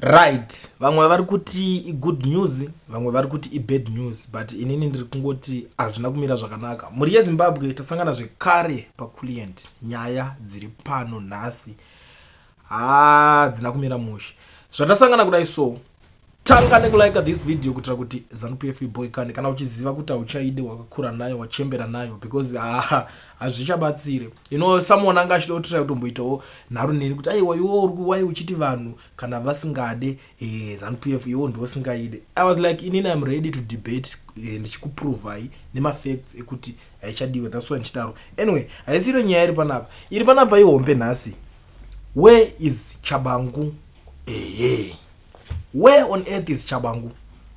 Right, vamwe vari kuti good news, vamwe vari kuti bad news, but inini ndiri kungoti hazvina kumira zvakanaka. Muri yeZimbabwe tasangana zvekare paCoolant, nyaya dziri pano nhasi dzina kumira mushe. Zvatasangana kudai so, tanga nekulike this video kutira kuti ZANU-PF iboyikane kana uchiziva kuti hauchaide wakakura nayo wachembera nayo because hazvichabatsire. You know, someone anga achida kutira kutomboitawo nharuneni kuti aiwa iwo uri uchiti vanhu kana vasingade ZANU-PF iwo ndosingaide. I was like inini I'm ready to debate ndichikuprovai nema facts ekuti haichadiwe, that's why ndichidaro. Anyway, haisiro nyaya iri panapa ihombe nhasi. Where is Chabangu? Where on earth is Chabangu?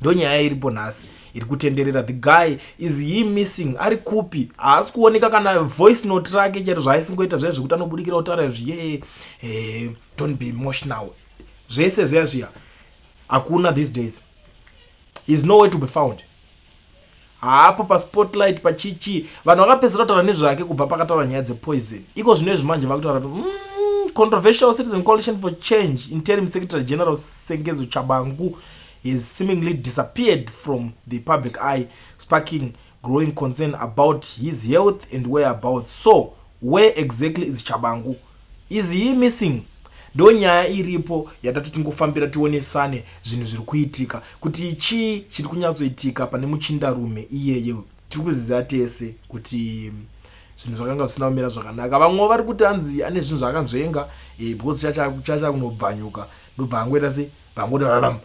Ndonyaya iripo nhasi iri kutenderera. The guy, is he missing? Ari kupi? Haasi kuoneka kana voice note rake chero zvaisingoita zvese zvekuti anobudikira kutaura zviye don't be emotional. Zvese zviya hakuna these days. Is nowhere to be found. Hapo pa spotlight pachichi vanhu vakapedzera kutaura nezvake kubva pakataura nyaya dzepoison. Iko zvinezvi manje vakutaura controversial citizen coalition for change interim secretary general Sengezo Chabangu is seemingly disappeared from the public eye, sparking growing concern about his health and whereabouts. So where exactly is Chabangu? Is he missing? Ndonyaya iripo yatati tingofambira tionesane zvinhu zviri kuitika kuti ichi chiri kunyatsoitika pane muchindarume iyeye. Tiri kuziva tese kuti zvinhu zvakanga zvisina kumira zvakanaka. Vamwe vari kuti anzi ane zvinhu zvakanzvenga because chacha kunobvanyuka ndobva angoita se vangoti raram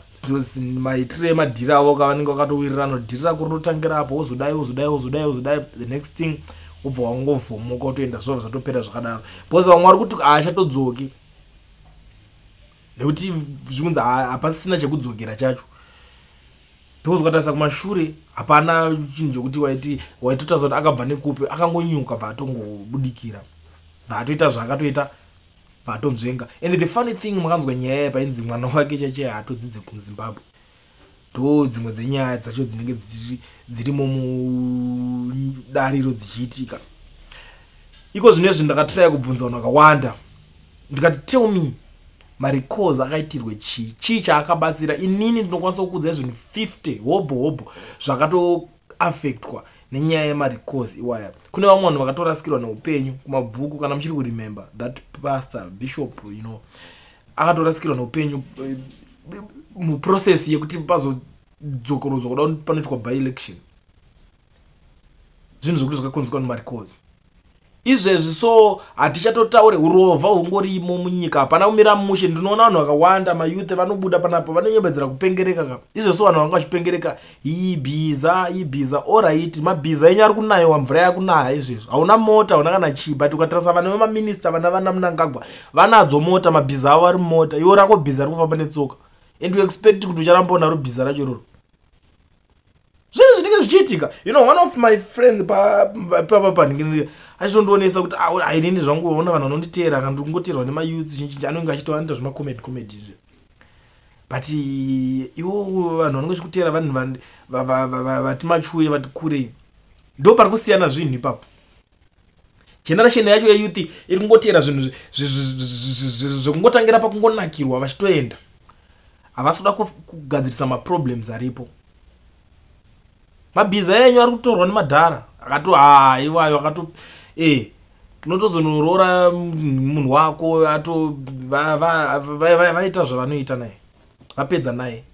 maitire madhira avo kavanenge vakatowirirana dhira kurotangira apo wozodai the next thing ubva wangovhomoka utoenda zvova zvatopera zvakadaro because vamwe vari kuti achatodzoki nekuti zvikunzi hapasisina chekudzokera chacho. Because ukatarisa kumashure hapana chinhu chokuti waitotaura kuti akabva nekupi, akangonyuka paatongobudikira paatoita zvaakatoita paatonzvenga. And the funny thing, makanzwa nyaya painzi mwana wake chache haatodzidze kuZimbabwe. Ndo dzimwe dzenyaya dzacho dzinenge dzirimo mudariro dzichiitika. Iko zvinezvi ndakatiraya kubvunza vanhu vakawanda ndikati tell me marikozi akaitirwe chii chaakabatsira. Inini ndinokwanisa kukudzai zvinhu 50 hobo zvakatoaffectwa nenyaya yemarikozi iwaya. Kune vamwe vanhu vakatorasikirwa neupenyu kumabvuku kana muchiri kuremember that pastor bishop, you know, akatorasikirwa neupenyu muprocess yekuti pazodzokorodzwa kuda panoitwa by election. Zvinhu zvokuti zvakakonzerwa nemarikozi izvezvi. So hatichatotaure urovha hungorimo munyika, hapana kumira mushe. Ndinoona vanhu vakawanda mayouth vanobuda panapo vanonyembedzera kupengereka ka izvezvo vanhu vanga vachipengereka ibhiza alright. Mabhiza enyu ari kunayiwa, mvura yakunaya izvezvo, hauna mota, hauna kana chii. But ukatarisa vanhu vemaminista vana Mnangagwa vanadzo mota, mabhiza avo ari mota, iwo rako bhiza ari kufamba netsoka and you expect kuti ucharamba unaro bhiza racho roro. Zvinhu zvinenge zvichiitika. You know, one of my friends pandingi achitondionesa kuti inini zvangu ona vanhu vanonditeera kana kungoteerwa nemayouth zhinji anenge achitoita zvemacomedy izvi. But iwo vanhu vanenge vachikuteera vanhu vati machuye vati kurei ndo pari kusiyana zvinhu ipapo. Generation yacho yeyouth iri kungoteera zvinhu zvekungotangira pakungonakirwa vachitoenda. Havasi kuda kugadzirisa maproblems aripo. Mabhiza yenyu ari kutorwa nemadhara iwayo akato unotozonorora munhu wako vaita zvavanoita naye vapedza naye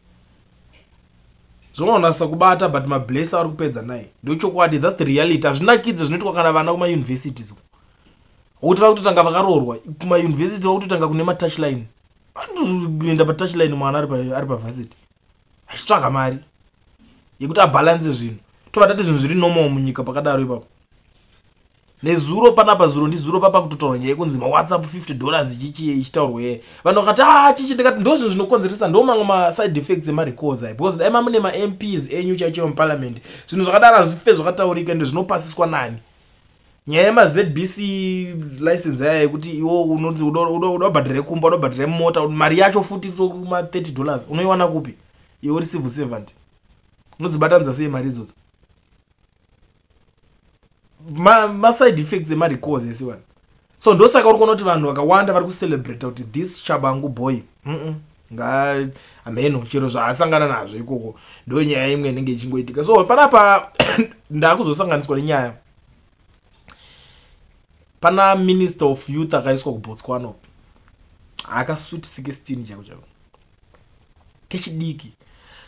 zvoonasa kubata but mablesa ari kupedza naye. Ndochokwadi, that's the reality. Hazvinakidze zvinoitwa kana vana kumayunivhesiti kuti vakutotanga vakaroorwa kumayunivhesiti, vakutotanga kune matouchline. Kuenda patouchline mwana ari pavhasiti achitsvaga mari yekuti abhalanse zvinhu. Tovatati zvinhu zviri normal munyika pakadaro ipapo. Nezuro panapa zuro ndizuro papa kutotaura nyaya yekunzi maWhatsApp $50 ichitaurwa vanhu vakati chichi ndikati ndo zvinhu zvinokonzeresa, ndo mamwe maside effects emarikozi aya because daima mune maMPs enyu chaicho muparliament. Zvinhu zvakadaro hazvife zvakataurika ende zvinopasiswa nani. Nyaya yemaZBC license yaya yekuti iwo unonzi udabhadhire kumba, udabhadhire mota, mari yacho futi $30 unoiwana kupi iwe uri civil servant? Unodzibatanidza sei mari idzodzo? Side effects emarikozi esiwana. So ndosaka uri kuona kuti vanhu vakawanda vari kucelebrate kuti this Chabangu boy ameno chero zvaasangana nazvo ikoko ndo nyaya imwe inenge ichingoitika. So panapa ndakuzosanganiswa nenyaya, pana minister of youth akaiswa kuBotswana akasuti 16 chako chako kechidiki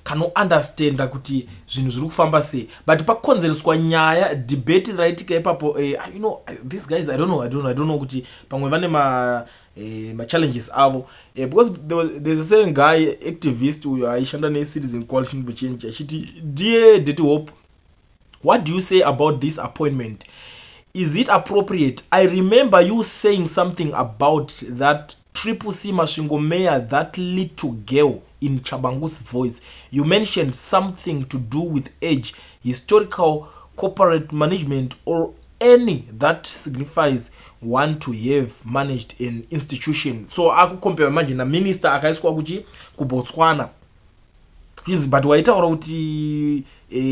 kano understanda kuti zvinhu zviri kufamba sei, but pakonzereswa nyaya debate raitika ipapo. You know, these guys I don't know kuti pamwe vane ma challenges avo, because there's a certain guy activist uyo aishanda neCitizen Coalition for Change achiti, dear Dirty Hope, what do you say about this appointment? Is it appropriate? I remember you saying something about that Triple C Masvingo mayor, that little girl in Chabangu's voice. You mentioned something to do with age, historical, corporate management, or any that signifies one to have managed an institution. So aku compare, imagine a minister akaiswa kuchi kuBotswana, but waitaura kuti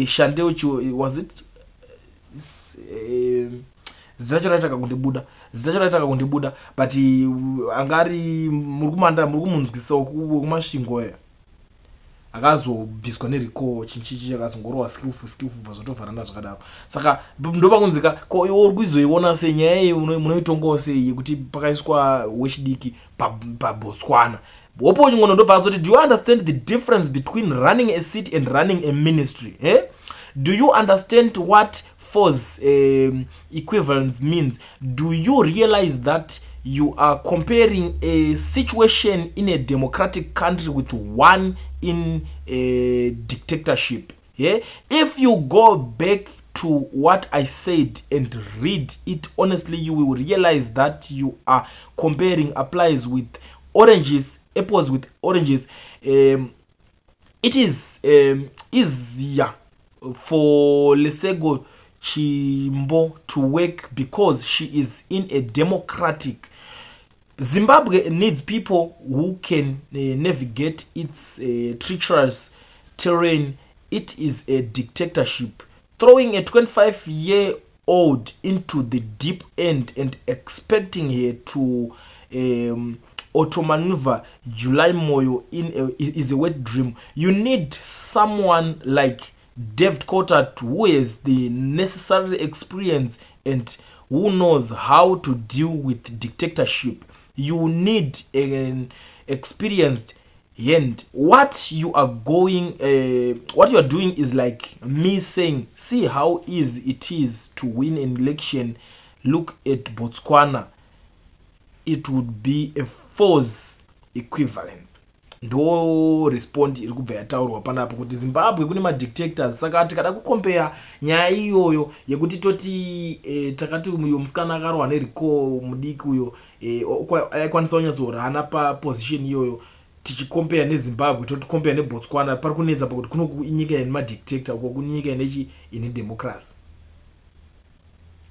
shande uchi, was it zacharaitaka kundibuda but angari muri kumunzwisa kumasvingo akazobviswa neriko chinchichi chakazongorowa skillful zvotovharana zvakadaro. Saka ndopa kunzika ko iwo uri kuzoiona senyaya iyi munoitongawo sei yekuti pakaiswa wechidiki paBotswana. Wopo chingono ndobva azoti, do you understand the difference between running a city and running a ministry? Do you understand what force equivalence means? Do you realize that you are comparing a situation in a democratic country with one in a dictatorship? If you go back to what I said and read it honestly, you will realize that you are comparing apples with oranges. It is easier for Lesego Chimbo to work because she is in a democratic. Zimbabwe needs people who can navigate its treacherous terrain. It is a dictatorship. Throwing a 25-year-old into the deep end and expecting her to auto-maneuver July Moyo is a wet dream. You need someone like David Cottard, who has the necessary experience and who knows how to deal with dictatorship. You need an experienced hand. What you are doing is like me saying, see how easy it is to win an election. Look at Botswana. It would be a force equivalence. Ndo respond iri kubva yataurwa panapo kuti Zimbabwe kune madictators. Saka tikada kukompare nyaya iyoyo yekuti toti takati uyo musikana akarwa neriko mudiki uyo aikwanisa kunyatsorana paposition iyoyo, tichikompare neZimbabwe toti compare neBotswana, pari kunetsa pakuti kuno nyika ine madictator uko kunyika ine democracy.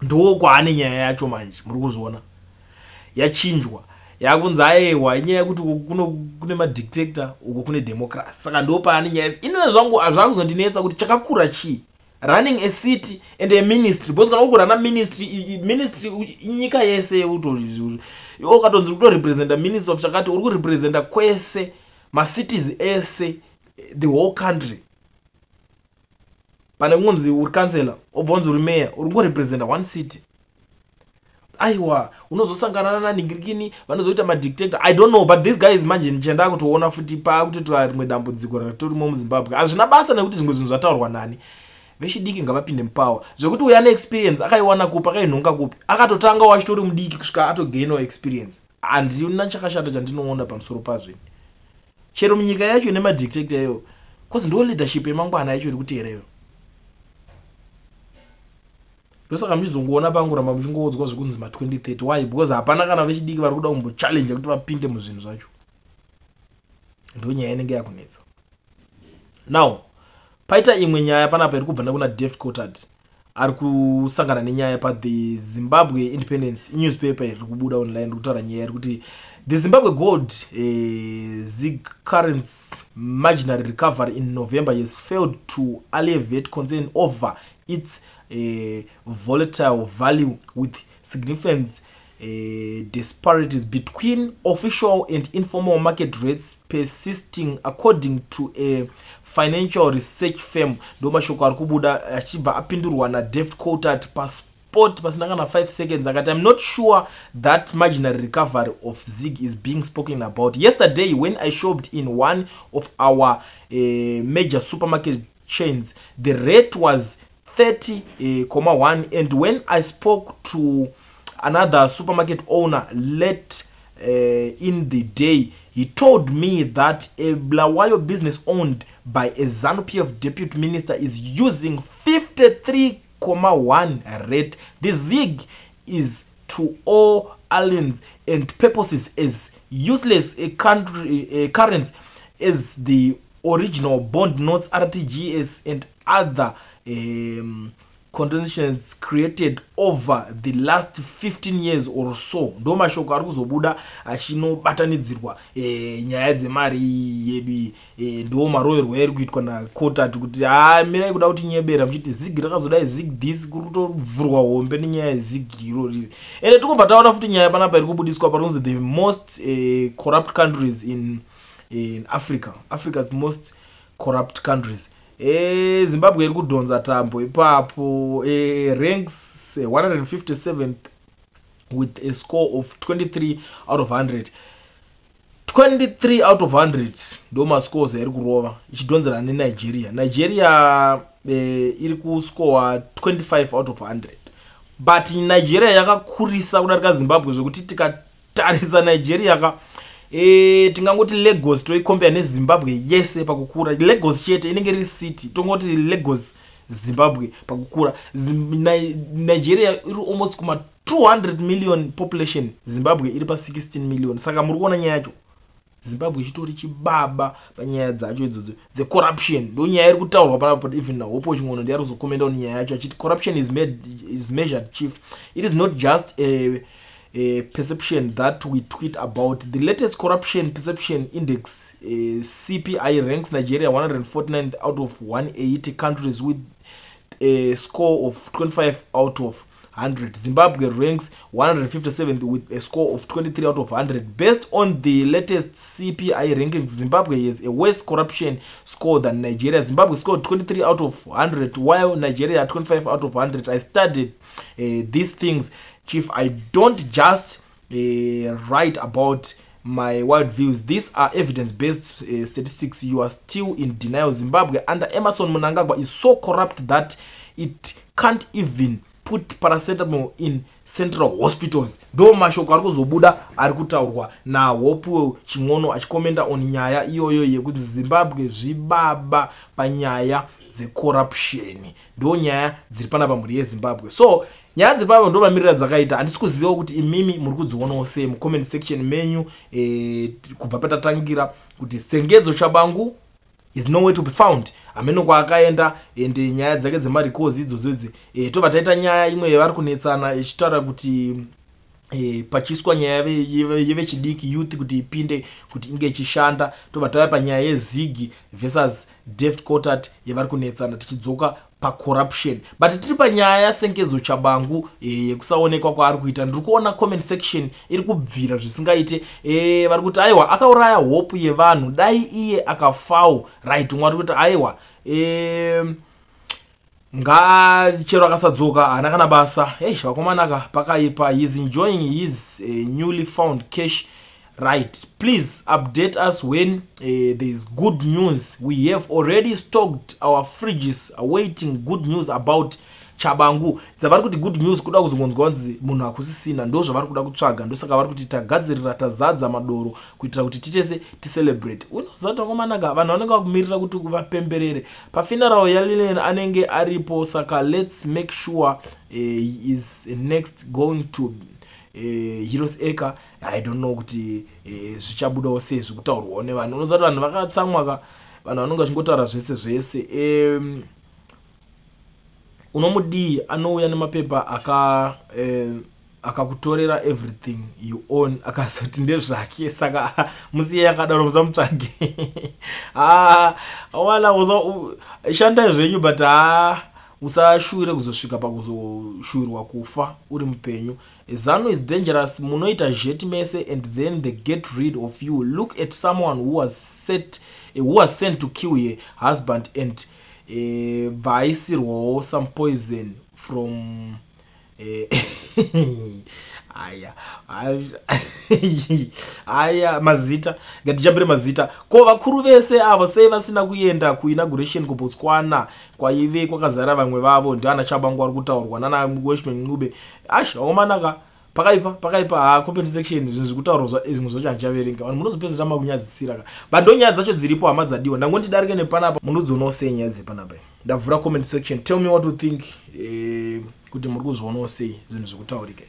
Ndo kwaane nyaya yacho manje muri kuzviona yachinjwa yakunzi aiwa inyaya yekuti kune madictator uko kune democracy. Saka ndo paane nyaya inena zvangu zvakuzondinetsa kuti chakakura chi running a city and a ministry, because kana ukurana ministry inyika yese ukatonzi kuto representa minister of chakati, uri kurepresenta kwese macities ese, the whole country. Pane kunzi uri councillor obva unzi uri mayor, uri kurepresenta one city. Aiwa unozosangana naningirikini vanozoita madictator. I don't know, but these guys manje ndichenda kutoona futi pakutoti rimwe dambudziko ratorimo muZimbabwe hazvina basa nekuti zvimwe zvinhu zvataurwa nani. Vechidiki ngavapinde mupower zvekuti uya neexperience akaiwana kupi akainhonga kupi, akatotanga wachitori mudiki kusvika atogainawo experience. Handina chakashata chandinoona pamusoro pazvini chero munyika yacho ine madictator iyoyo, cause ndo leadership yemangwana yacho iri kuteereyo. Ndosaka muchizongoona panguramba muchingoudzwa zvekunzi ma2030. Why? Because hapana kana vechidiki vari kuda kumbochallenge kuti vapinde muzvinhu zvacho. Ndo nyaya inenge yakunetsa. Now paita imwe nyaya panapa iri kubva kuna David Cottard ari kusangana nenyaya paThe Zimbabwe Independence newspaper iri kubuda online iri kutaura nyaya iri kuti the Zimbabwe gold ZiG currency marginal recovery in November has failed to alleviate concern over its volatile value with significant disparities between official and informal market rates persisting, according to a financial research firm. Ndo mashoko ari kubuda achibva apindurwa naDeft Coulthard pasport pasina kana 5 seconds akati, I'm not sure that marginal recovery of ZiG is being spoken about. Yesterday when I shopped in one of our major supermarket chains, the rate was 30.1, and when I spoke to another supermarket owner late in the day, he told me that a Bulawayo business owned by a ZANU-PF deputy minister is using 53.1 rate. The ZiG is to all aliens and purposes as useless a currency as the original bond notes, RTGS, and other conditions created over the last 15 years or so. Ndo mashoko ari kuzobuda achinobatanidzirwa nyaya dzemari yedu, ndo maroyerwa eri kuitwa naCoulthard kuti mirai kuda kuti nyebera muchiti ZiG rakazodai ZiG this kutovhurwa hombe nenyaya yeZiG irori. Ende tikobva taona futi nyaya panapa iri kubudiswa parinzi the most corrupt countries in Africa's most corrupt countries. Zimbabwe iri kudhonza tambo ipapo, ranks 157th with a score of 23 out of 100. 23 out of 100 ndo mascores iri kurova ichidhonzera neNigeria. Nigeria iri kuscore 25 out of 100. But Nigeria yakakurisa kudarika Zimbabwe zvekuti tikatarisa Nigeria tingangoti Lagos toikombea neZimbabwe yese pakukura. Lagos chete inenge iri city, tongoti Lagos Zimbabwe pakukura. Nigeria iri almost kuma 200 million population, Zimbabwe iri pa 16 million. Saka muri kuona nyaya yacho Zimbabwe chitori chibaba panyaya dzacho idzodzo the corruption. Ndo nyaya iri kutaurwa panapa even now. Hopo chingono ndiari kuzokomenda nyaya yacho achiti corruption is measured, chief. It is not just a perception that we tweet about. The latest corruption perception index, CPI, ranks Nigeria 149th out of 180 countries with a score of 25 out of 100. Zimbabwe ranks 157th with a score of 23 out of 100. Based on the latest CPI rankings, Zimbabwe has a worse corruption score than Nigeria. Zimbabwe scored 23 out of 100 while Nigeria 25 out of 100. I studied these things, chief. I don't just write about my wild views. These are evidence-based statistics. You are still in denial. Zimbabwe under Emmerson Mnangagwa is so corrupt that it can't even put paracetamol in central hospitals. Ndo mashoko ari kuzobuda ari kutaurwa na Hope Chingono achikomenda on nyaya iyoyo yekuti Zimbabwe zvibaba panyaya corruption. Ndo nyaya dziri panapa muri yeZimbabwe. So nyaya dziri panapa ndo mamirira dzakaita. Handisi kuziva kuti imimi muri kudzionawo sei mu comment section menyu, kubva patatangira kuti Sengedzo Shabangu is nowhere to be found. Ameno kwa akaenda ende nyaya dzake dzemarikozi idzozodzi. Tobva taita nyaya imwe yavari kunetsana ichitaura kuti pachiswa nyaya yevechidiki youth kuti ipinde kuti inge ichishanda. Tobva tauya panyaya yeZiG versus Deft Coulthard yavari kunetsana tichidzoka corruption. But tiri panyaya yaSengedzo Shabangu yekusaonekwa kwaari kuita. Ndiri kuona comment section iri kubvira zvisingaite. Vari kuti aiwa akauraya hope yevanhu, dai iye akafawo. Right, mwari kuti aiwa chero akasadzoka hana kana basa. Vakomanaka pakaipa. He is enjoying his newly found cash. Right, please update us when there is good news. We have already stocked our fridges awaiting good news about Shabangu. Dzavari kuti good news kuda kuzongonzwa kunzi munhu akusisina, ndo zvavari kuda kutsvaga. Ndo saka vari kuti tagadzirira tazadza madoro kuitira kuti titese ticelebrate. Unozata komanaka vanhu vanenge vakumirira kuti vapemberere pafuneral yaLillian anenge aripo. Saka let's make sure he is next going to Heroes Acre. I don't know kuti zvichabudawo sei zvekutaurwawo nevanhu. Unozati vanhu vakatsamwa, vanhu vanonga vachingotaura zvese. Unomudii anouya nemapepa akakutorera everything you own akazoti ndezvake. Saka musiye yakadaro musamutsvage. Wala shandai zvenyu but usashuwire kuzosvika pakuzoshuvirwa kufa uri mupenyu. Zanu is dangerous. Munoita jet mese and then they get rid of you. Look at someone who was sent to kill your husband and vaisirwawo some poison from aya mazita ngatijambire mazita ko vakuru vese avo sei vasina kuenda kuinauguration kuBotswana kwaive kwakazara vamwe vavo ndiana Chabangu ari kutaurwa nana Weshman Ncube omanaka pakaipa comment section zvinhu zvikutaurwa izvi zvochaverenga vanhu munozopedzera makunyadzisira bandonyaya dzacho dziripo hama dzadiwa ndangoti darike nepanapa munodzonawo sei nyaya dzepanapa ndavhura comment section tell me what you think kuti muri kuzvionawo sei zvinhu zvikutaurika.